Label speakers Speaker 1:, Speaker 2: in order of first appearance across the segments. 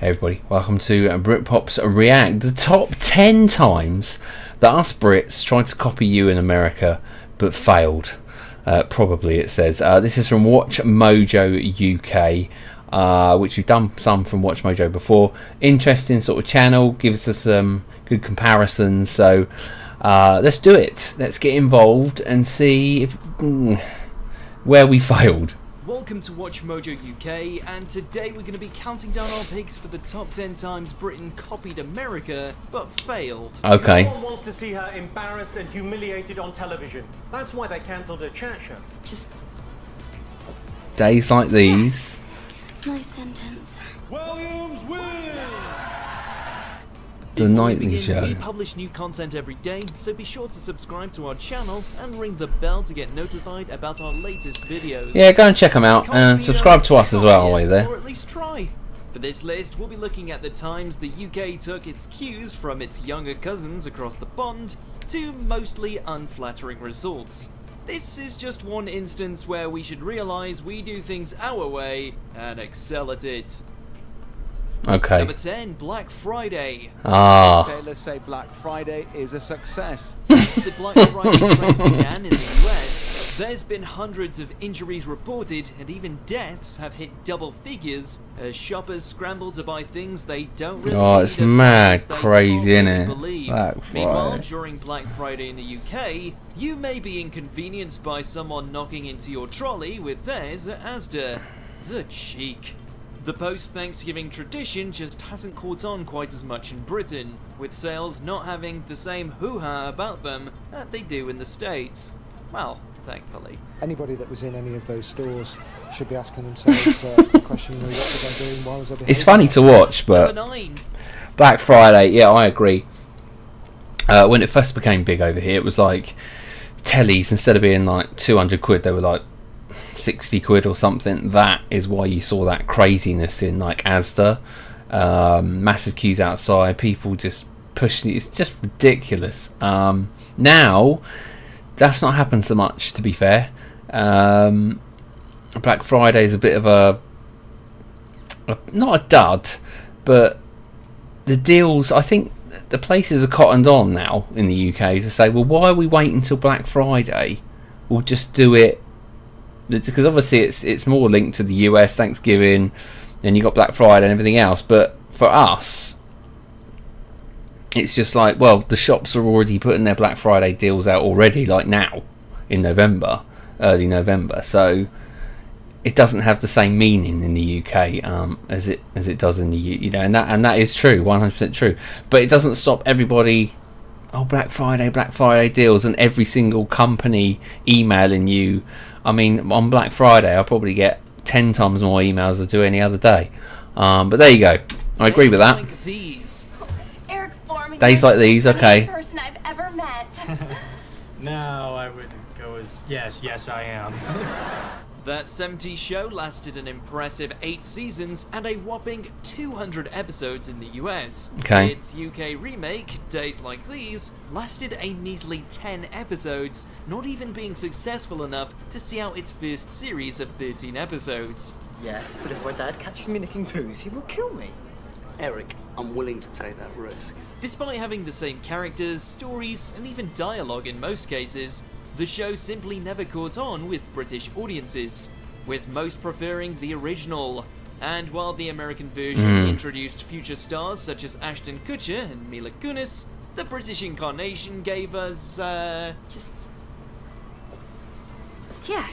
Speaker 1: Hey everybody, welcome to Britpop's React. The top 10 times that us Brits tried to copy you in America but failed. Probably it says. This is from Watch Mojo UK, which we've done some from Watch Mojo before. Interesting sort of channel, gives us some good comparisons. So let's do it. Let's get involved and see if, where we failed.
Speaker 2: Welcome to Watch Mojo UK, and today we're going to be counting down our picks for the top 10 times Britain copied America but failed.
Speaker 1: Okay.
Speaker 3: No one wants to see her embarrassed and humiliated on television. That's why they cancelled her chat show.
Speaker 4: Just
Speaker 1: Days like these.
Speaker 4: nice sentence.
Speaker 3: Williams win!
Speaker 1: The
Speaker 2: Before we
Speaker 1: nightly
Speaker 2: begin,
Speaker 1: show.
Speaker 2: We publish new content every day, so be sure to subscribe to our channel and ring the bell to get notified about our latest videos.
Speaker 1: Yeah, go and check them out and subscribe to us as well while you're there.
Speaker 2: Or at least try. For this list, we'll be looking at the times the UK took its cues from its younger cousins across the pond to mostly unflattering results. This is just one instance where we should realise we do things our way and excel at it.
Speaker 1: Okay.
Speaker 2: Number 10, Black Friday.
Speaker 5: Okay, let's say Black Friday is a success.
Speaker 2: Since the Black Friday trend began in the US, there's been hundreds of injuries reported and even deaths have hit double figures as shoppers scramble to buy things they don't really need.
Speaker 1: It's mad
Speaker 2: they
Speaker 1: crazy,
Speaker 2: can't
Speaker 1: innit?
Speaker 2: believe.
Speaker 1: Black
Speaker 2: Meanwhile,
Speaker 1: Friday.
Speaker 2: during Black Friday in the UK, you may be inconvenienced by someone knocking into your trolley with theirs at Asda. The cheek. The post-Thanksgiving tradition just hasn't caught on quite as much in Britain, with sales not having the same hoo-ha about them that they do in the States. Well, thankfully.
Speaker 6: Anybody that was in any of those stores should be asking themselves the question, what was I doing, why was I behaving?
Speaker 1: It's funny to watch, but
Speaker 2: Number 9.
Speaker 1: Black Friday, yeah, I agree. When it first became big over here, it was like tellies, instead of being like 200 quid, they were like 60 quid or something. That is why you saw that craziness in like Asda. Massive queues outside, people just pushing, it's just ridiculous. Now that's not happened so much, to be fair. Black Friday is a bit of a not a dud, but the deals, I think the places are cottoned on now in the UK to say, well, why are we waiting until Black Friday? We'll just do it, because obviously it's more linked to the US Thanksgiving, and you got Black Friday and everything else. But for us, it's just like, well, the shops are already putting their Black Friday deals out already, like now in November, early November. So it doesn't have the same meaning in the UK as it does in the and that is true, 100% true. But it doesn't stop everybody. Oh, Black Friday deals, and every single company emailing you. I mean, on Black Friday, I'll probably get 10 times more emails than I do any other day. But there you go. I agree with that.
Speaker 2: Like these.
Speaker 4: Eric Foreman,
Speaker 1: Days like these, okay.
Speaker 4: person I've ever met.
Speaker 3: No, I wouldn't go as yes I am.
Speaker 2: That 70s show lasted an impressive 8 seasons and a whopping 200 episodes in the US.
Speaker 1: Okay.
Speaker 2: Its UK remake, Days Like These, lasted a measly 10 episodes, not even being successful enough to see out its first series of 13 episodes.
Speaker 7: Yes, but if my dad catches me nicking poos, he will kill me.
Speaker 8: Eric, I'm willing to take that risk.
Speaker 2: Despite having the same characters, stories, and even dialogue in most cases, the show simply never caught on with British audiences, with most preferring the original. And while the American version introduced future stars such as Ashton Kutcher and Mila Kunis, the British incarnation gave us,
Speaker 4: Just yeah,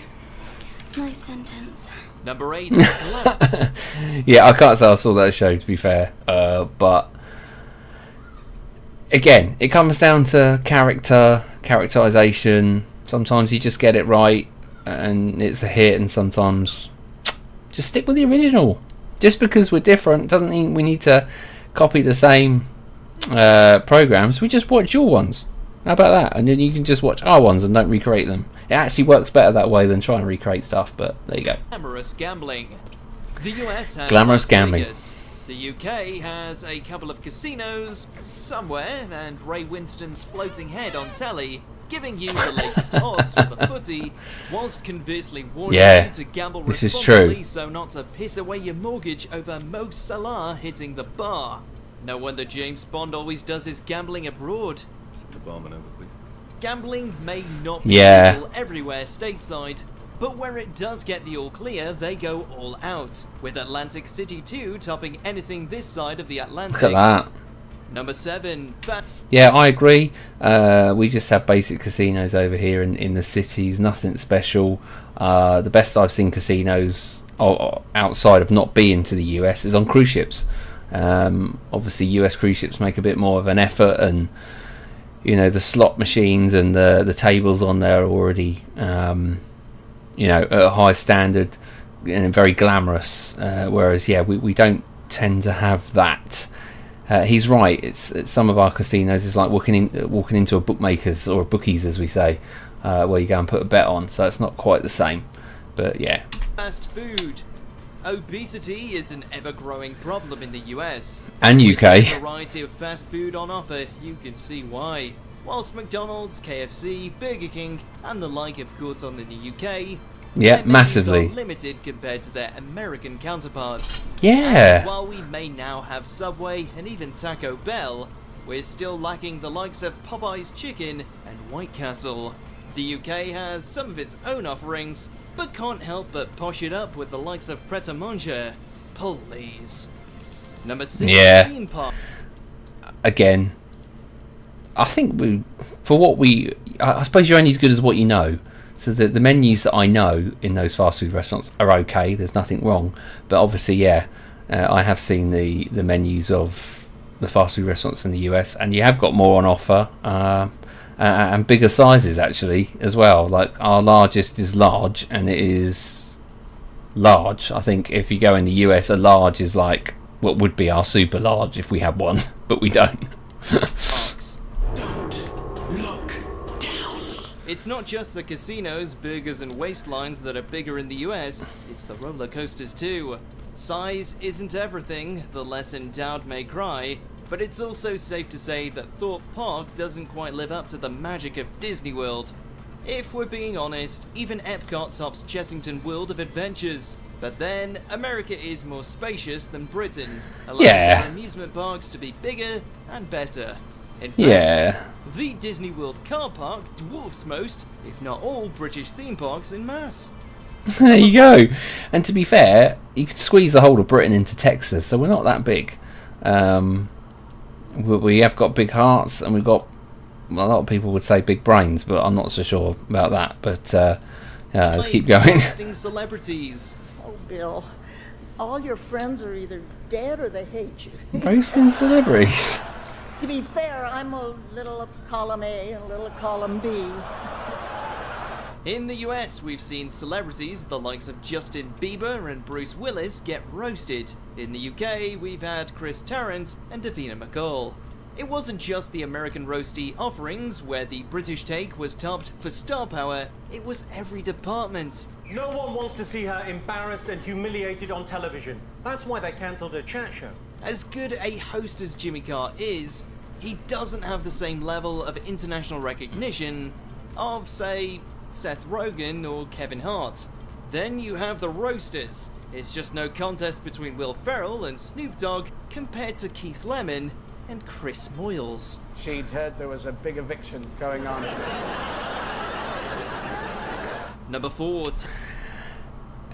Speaker 4: nice sentence.
Speaker 2: Number 8, Glamour.
Speaker 1: Yeah, I can't say I saw that show, to be fair. But again, it comes down to characterization. Sometimes you just get it right and it's a hit, and sometimes just stick with the original. Just because we're different doesn't mean we need to copy the same programs. We just watch your ones. How about that? And then you can just watch our ones and don't recreate them. It actually works better that way than trying to recreate stuff, but there you go.
Speaker 2: Glamorous gambling. The US has
Speaker 1: Glamorous
Speaker 2: Las
Speaker 1: gambling.
Speaker 2: Vegas. The UK has a couple of casinos somewhere, and Ray Winston's floating head on telly. giving you the latest odds for the footy, whilst conversely warning
Speaker 1: Yeah,
Speaker 2: you to gamble
Speaker 1: this is
Speaker 2: responsibly
Speaker 1: true.
Speaker 2: so not to piss away your mortgage over Mo Salah hitting the bar. No wonder James Bond always does his gambling abroad.
Speaker 9: The barman over, please.
Speaker 2: Gambling may not be
Speaker 1: Yeah.
Speaker 2: legal everywhere stateside, but where it does get the all clear, they go all out, with Atlantic City 2 topping anything this side of the Atlantic.
Speaker 1: Look at that.
Speaker 2: Number 7.
Speaker 1: Yeah, I agree. We just have basic casinos over here in the cities, nothing special. The best I've seen casinos outside of not being to the US is on cruise ships. Obviously US cruise ships make a bit more of an effort, and you know, the slot machines and the tables on there are already you know, at a high standard and very glamorous, whereas yeah, we don't tend to have that. He's right. It's some of our casinos is like walking into a bookmaker's or a bookies, as we say, where you go and put a bet on. So it's not quite the same, but yeah.
Speaker 2: Fast food. Obesity is an ever-growing problem in the US.
Speaker 1: And UK.
Speaker 2: With a variety of fast food on offer, you can see why. Whilst McDonald's, KFC, Burger King, and the like have caught on in the UK,
Speaker 1: Yeah,
Speaker 2: their menus
Speaker 1: massively.
Speaker 2: are limited compared to their American counterparts.
Speaker 1: Yeah.
Speaker 2: And while we may now have Subway and even Taco Bell, we're still lacking the likes of Popeye's Chicken and White Castle. The UK has some of its own offerings, but can't help but posh it up with the likes of Pret a Manger. Please. Number 6,
Speaker 1: Yeah.
Speaker 2: theme park.
Speaker 1: Again, I think I suppose you're only as good as what you know. So the menus that I know in those fast food restaurants are okay. There's nothing wrong, but obviously, yeah, I have seen the menus of the fast food restaurants in the US, and you have got more on offer, and bigger sizes actually as well. Like our largest is large, and it is large. I think if you go in the US, a large is like what would be our super large if we had one, but we don't.
Speaker 2: It's not just the casinos, burgers and waistlines that are bigger in the US, it's the roller coasters too. Size isn't everything, the less endowed may cry, but it's also safe to say that Thorpe Park doesn't quite live up to the magic of Disney World. If we're being honest, even Epcot tops Chessington World of Adventures. But then, America is more spacious than Britain, allowing
Speaker 1: Yeah.
Speaker 2: their amusement parks to be bigger and better. In fact,
Speaker 1: Yeah.
Speaker 2: the Disney World car park dwarfs most, if not all, British theme parks in mass.
Speaker 1: There you go. And to be fair, you could squeeze the whole of Britain into Texas, so we're not that big. We have got big hearts, and we've got, well, a lot of people would say big brains, but I'm not so sure about that. But let's keep going.
Speaker 2: Roasting celebrities.
Speaker 10: Oh, Bill, all your friends are either dead or they hate you.
Speaker 1: Roasting celebrities.
Speaker 10: To be fair, I'm a little of column A and a little of column B.
Speaker 2: In the US, we've seen celebrities the likes of Justin Bieber and Bruce Willis get roasted. In the UK, we've had Chris Tarrant and Davina McCall. It wasn't just the American roasty offerings where the British take was topped for star power, it was every department.
Speaker 3: No one wants to see her embarrassed and humiliated on television. That's why they cancelled her chat show.
Speaker 2: As good a host as Jimmy Carr is, he doesn't have the same level of international recognition of, say, Seth Rogen or Kevin Hart. Then you have the roasters. It's just no contest between Will Ferrell and Snoop Dogg compared to Keith Lemon and Chris Moyles.
Speaker 11: She'd heard there was a big eviction going on.
Speaker 2: Number 4.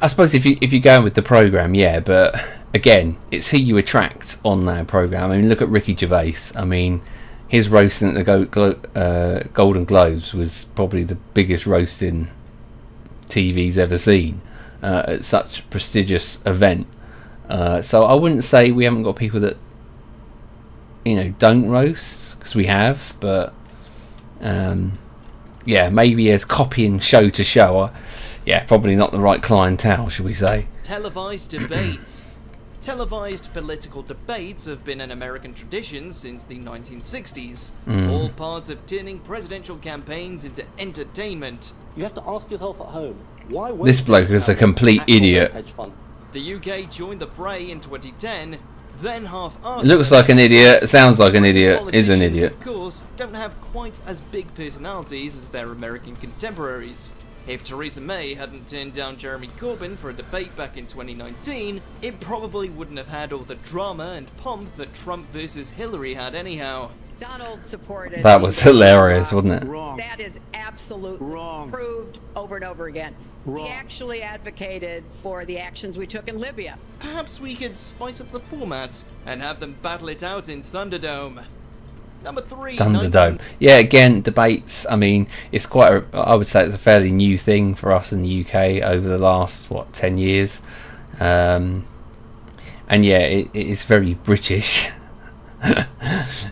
Speaker 1: I suppose if you're going with the programme, yeah, but again, it's who you attract on that programme. I mean, look at Ricky Gervais. I mean, his roasting at the Golden Globes was probably the biggest roasting TV's ever seen at such a prestigious event. So I wouldn't say we haven't got people that, you know, don't roast, because we have, but yeah, maybe as copying show to show, yeah, probably not the right clientele, should we say.
Speaker 2: Televised debates. Televised political debates have been an American tradition since the 1960s, all part of turning presidential campaigns into entertainment.
Speaker 12: You have to ask yourself at home, why
Speaker 1: This bloke is a complete idiot.
Speaker 2: The UK joined the fray in 2010, then half
Speaker 1: Looks like an idiot, sounds like an idiot, is an idiot.
Speaker 2: Of course, don't have quite as big personalities as their American contemporaries. If Theresa May hadn't turned down Jeremy Corbyn for a debate back in 2019, it probably wouldn't have had all the drama and pomp that Trump versus Hillary had anyhow.
Speaker 9: Donald supported.
Speaker 1: That was hilarious, wasn't it?
Speaker 9: Wrong. That is absolutely wrong. Proved over and over again. Wrong. He actually advocated for the actions we took in Libya.
Speaker 2: Perhaps we could spice up the format and have them battle it out in Thunderdome. Number 3.
Speaker 1: Thunderdome. Yeah, again, debates. I mean, it's quite I would say it's a fairly new thing for us in the UK over the last, what, 10 years. And yeah, it is very British.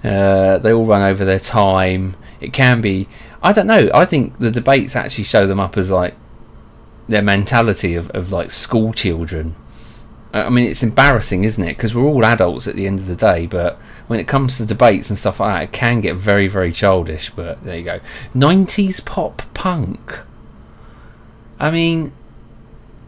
Speaker 1: They all run over their time. It can be, I don't know, I think the debates actually show them up as like their mentality of like school children. I mean, it's embarrassing, isn't it? Because we're all adults at the end of the day, but when it comes to debates and stuff like that, it can get very, very childish. But there you go. 90s pop punk. I mean,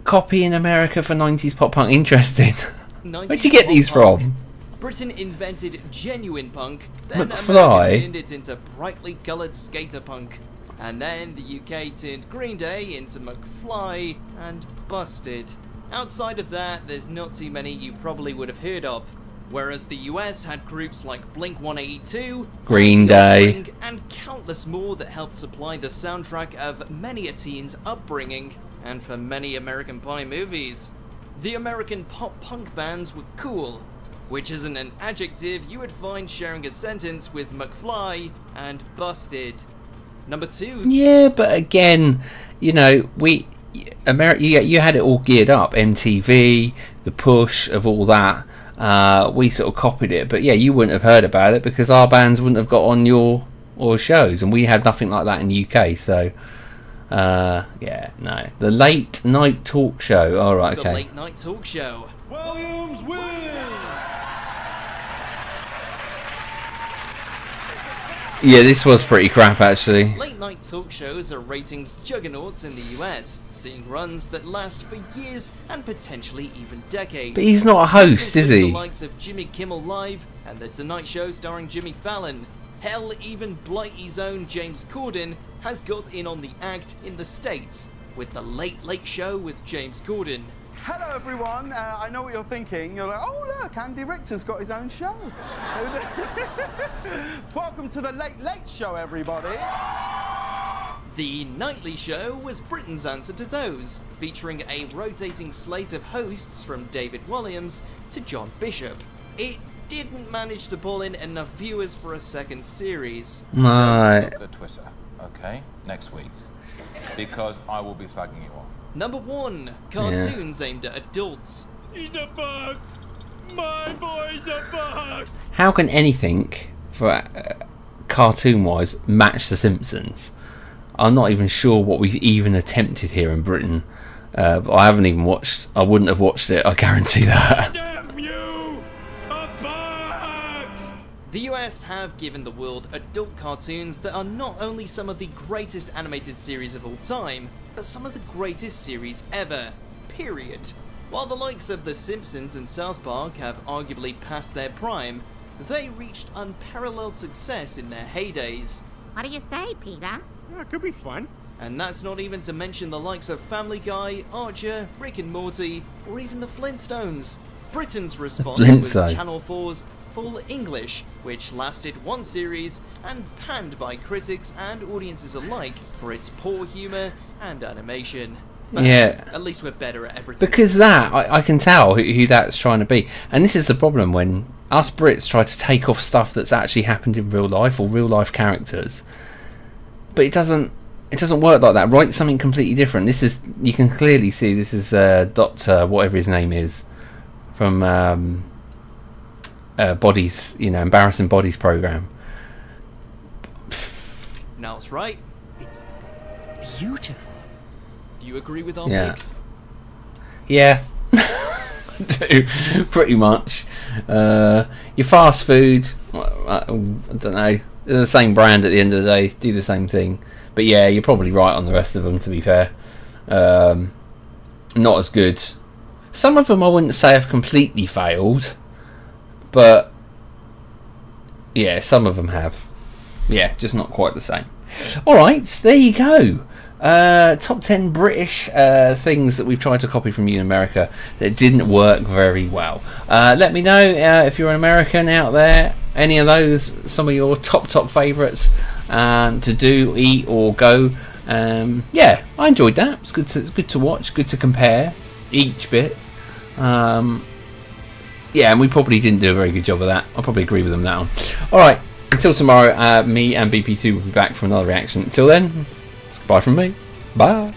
Speaker 1: copying America for 90s pop punk. Interesting. Where'd you get these from?
Speaker 2: Britain invented genuine punk, then
Speaker 1: McFly
Speaker 2: America turned it into brightly coloured skater punk, and then the UK turned Green Day into McFly and Busted. Outside of that, there's not too many you probably would have heard of. Whereas the US had groups like Blink-182,
Speaker 1: Green Day,
Speaker 2: and countless more that helped supply the soundtrack of many a teen's upbringing, and for many American Pie movies. The American pop-punk bands were cool, which isn't an adjective you would find sharing a sentence with McFly and Busted. Number 2.
Speaker 1: Yeah, but again, you know, you had it all geared up. MTV, the push of all that. We sort of copied it, but yeah, you wouldn't have heard about it because our bands wouldn't have got on your shows, and we had nothing like that in the UK. So, yeah, no. The late night talk show. All right, okay.
Speaker 2: The late night talk show.
Speaker 13: Williams wins.
Speaker 1: Yeah, this was pretty crap, actually.
Speaker 2: Late night talk shows are ratings juggernauts in the US, seeing runs that last for years and potentially even decades.
Speaker 1: But he's not a host, is he?
Speaker 2: The likes of Jimmy Kimmel Live and The Tonight Show starring Jimmy Fallon. Hell, even Blighty's own James Corden has got in on the act in the States with The Late Late Show with James Corden.
Speaker 14: Hello everyone, I know what you're thinking. You're like, oh look, Andy Richter's got his own show. Welcome to the Late Late Show, everybody.
Speaker 2: The Nightly Show was Britain's answer to those, featuring a rotating slate of hosts from David Williams to John Bishop. It didn't manage to pull in enough viewers for a second series.
Speaker 1: Right.
Speaker 15: The Twitter, okay, next week, because I will be slagging you off.
Speaker 2: Number 1, cartoons aimed at adults.
Speaker 13: He's a bug! My boy's a bug!
Speaker 1: How can anything, for cartoon-wise, match The Simpsons? I'm not even sure what we've even attempted here in Britain. But I haven't even watched. I wouldn't have watched it, I guarantee that.
Speaker 13: Damn you! A bug!
Speaker 2: The US have given the world adult cartoons that are not only some of the greatest animated series of all time, but some of the greatest series ever. Period. While the likes of The Simpsons and South Park have arguably passed their prime, they reached unparalleled success in their heydays.
Speaker 16: What do you say, Peter?
Speaker 13: Yeah, it could be fun.
Speaker 2: And that's not even to mention the likes of Family Guy, Archer, Rick and Morty, or even the Flintstones. Britain's response was Channel 4's Full English, which lasted one series and panned by critics and audiences alike for its poor humour and animation. But
Speaker 1: yeah,
Speaker 2: at least we're better at everything.
Speaker 1: Because that, I can tell who that's trying to be. And this is the problem when us Brits try to take off stuff that's actually happened in real life or real life characters. But it doesn't work like that. Write something completely different. This is, you can clearly see this is Dr. whatever his name is from Bodies, you know, Embarrassing Bodies program.
Speaker 2: Now that's right.
Speaker 7: It's beautiful.
Speaker 2: Do you agree with our picks?
Speaker 1: Yeah. Do pretty much. Your fast food, I don't know, they're the same brand at the end of the day, do the same thing. But yeah, you're probably right on the rest of them, to be fair. Not as good. Some of them I wouldn't say have completely failed. but yeah, some of them have. Yeah, just not quite the same. Alright, there you go. Top 10 British things that we've tried to copy from you in America that didn't work very well. Let me know if you're an American out there, any of those, some of your top favourites to do, eat or go. Yeah, I enjoyed that. It's good to watch, good to compare each bit. Yeah, and we probably didn't do a very good job of that. I'll probably agree with them that one. Alright, until tomorrow, me and BP2 will be back for another reaction. Until then, it's goodbye from me. Bye.